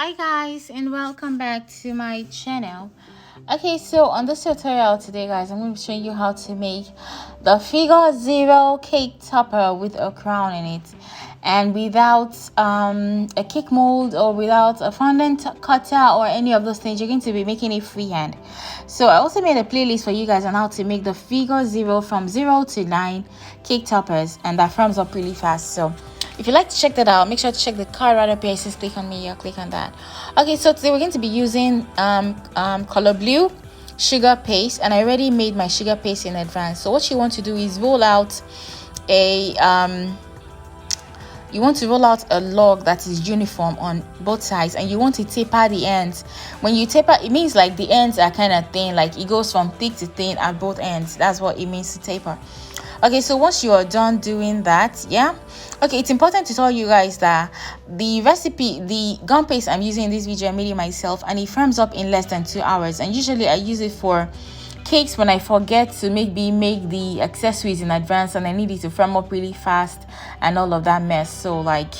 Hi guys, and welcome back to my channel. Okay, so on this tutorial today guys, I'm going to be showing you how to make the figure 0 cake topper with a crown in it, and without a cake mold or without a fondant cutter or any of those things. You're going to be making it freehand. So I also made a playlist for you guys on how to make the figure 0 from 0 to 9 cake toppers, and that firms up really fast. So if you'd like to check that out, make sure to check the card right up here. It says click on me or click on that. Okay, so today we're going to be using color blue sugar paste, and I already made my sugar paste in advance. So what you want to do is roll out a log that is uniform on both sides, and you want to taper the ends. When you taper, it means like the ends are kind of thin, like it goes from thick to thin at both ends. That's what it means to taper. Okay, so once you are done doing that, okay, it's important to tell you guys that the recipe, the gum paste I'm using in this video, I made it myself, and it firms up in less than 2 hours. And usually I use it for cakes when I forget to maybe make the accessories in advance and I need it to firm up really fast and all of that mess. So like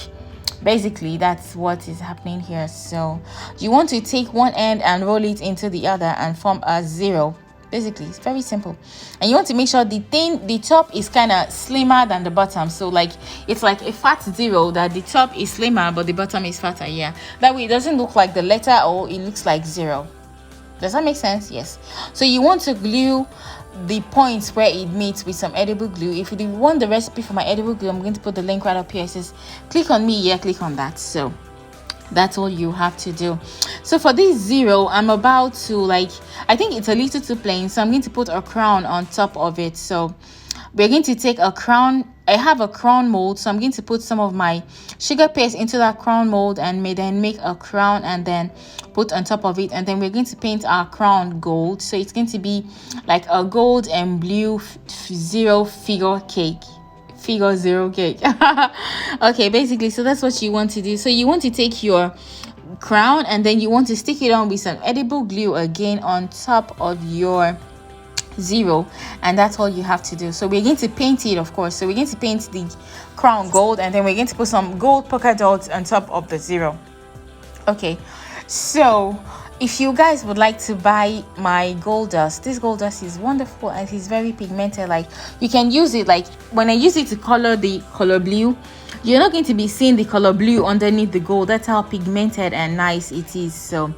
basically that's what is happening here. So you want to take one end and roll it into the other and form a 0. Basically it's very simple, and you want to make sure the top is kind of slimmer than the bottom. So like it's like a fat 0, that the top is slimmer but the bottom is fatter. That way it doesn't look like the letter O, it looks like 0. Does that make sense? Yes. So you want to glue the points where it meets with some edible glue. If you want the recipe for my edible glue, I'm going to put the link right up here. It says click on me, click on that. So that's all you have to do. So for this 0, I'm about to I think it's a little too plain, so I'm going to put a crown on top of it. So we're going to take a crown. I have a crown mold, so I'm going to put some of my sugar paste into that crown mold and then make a crown and then put on top of it. And then we're going to paint our crown gold, so it's going to be like a gold and blue 0 figure 0 cake. Okay, basically, so that's what you want to do. So you want to take your crown and then you want to stick it on with some edible glue again on top of your 0, and that's all you have to do. So we're going to paint it, of course. So we're going to paint the crown gold, and then we're going to put some gold polka dots on top of the 0. Okay, so if you guys would like to buy my gold dust, this gold dust is wonderful and it's very pigmented. Like you can use it, like when I use it to color the color blue, you're not going to be seeing the color blue underneath the gold. That's how pigmented and nice it is. So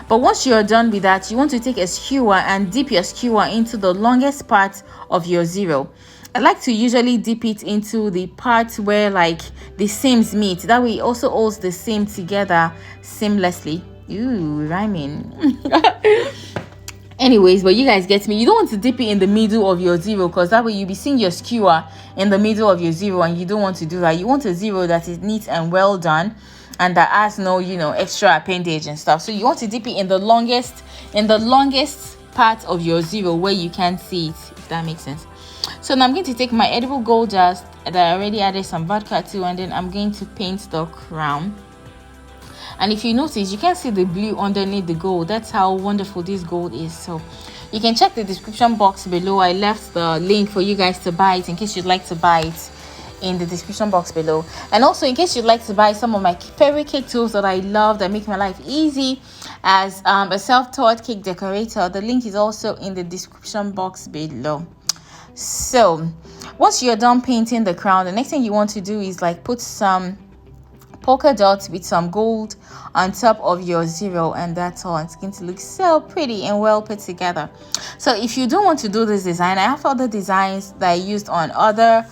but once you're done with that, you want to take a skewer and dip your skewer into the longest part of your 0. I like to usually dip it into the part where like the seams meet. That way it also holds the seam together seamlessly. Ooh, rhyming. Anyways, but you guys get me. You don't want to dip it in the middle of your 0, because that way you'll be seeing your skewer in the middle of your 0, and you don't want to do that. You want a 0 that is neat and well done and that has no extra appendage and stuff. So you want to dip it in the longest part of your 0 where you can see it, if that makes sense. So now I'm going to take my edible gold dust that I already added some vodka to, and then I'm going to paint the crown. And if you notice, you can see the blue underneath the gold. That's how wonderful this gold is. So you can check the description box below. I left the link for you guys to buy it in case you'd like to buy it in the description box below. And also in case you'd like to buy some of my favorite cake tools that I love, that make my life easy as a self-taught cake decorator, the link is also in the description box below. So once you're done painting the crown, the next thing you want to do is put some polka dots with some gold on top of your 0, and that's all. It's going to look so pretty and well put together. So if you don't want to do this design, I have other designs that I used on other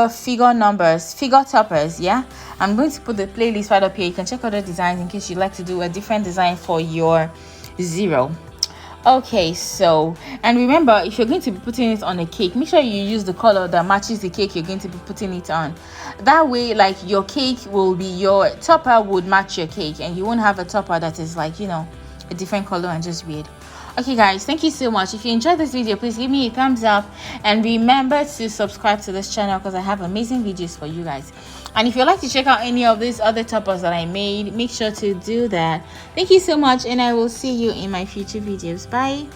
figure toppers. I'm going to put the playlist right up here. You can check other designs in case you'd like to do a different design for your 0. Okay, so and remember, if you're going to be putting it on a cake, make sure you use the color that matches the cake you're going to be putting it on. That way, your cake will be, your topper would match your cake, and you won't have a topper that is a different color and just weird. Okay guys, thank you so much. If you enjoyed this video, please give me a thumbs up, and remember to subscribe to this channel because I have amazing videos for you guys. And if you'd like to check out any of these other toppers that I made, make sure to do that. Thank you so much, and I will see you in my future videos. Bye.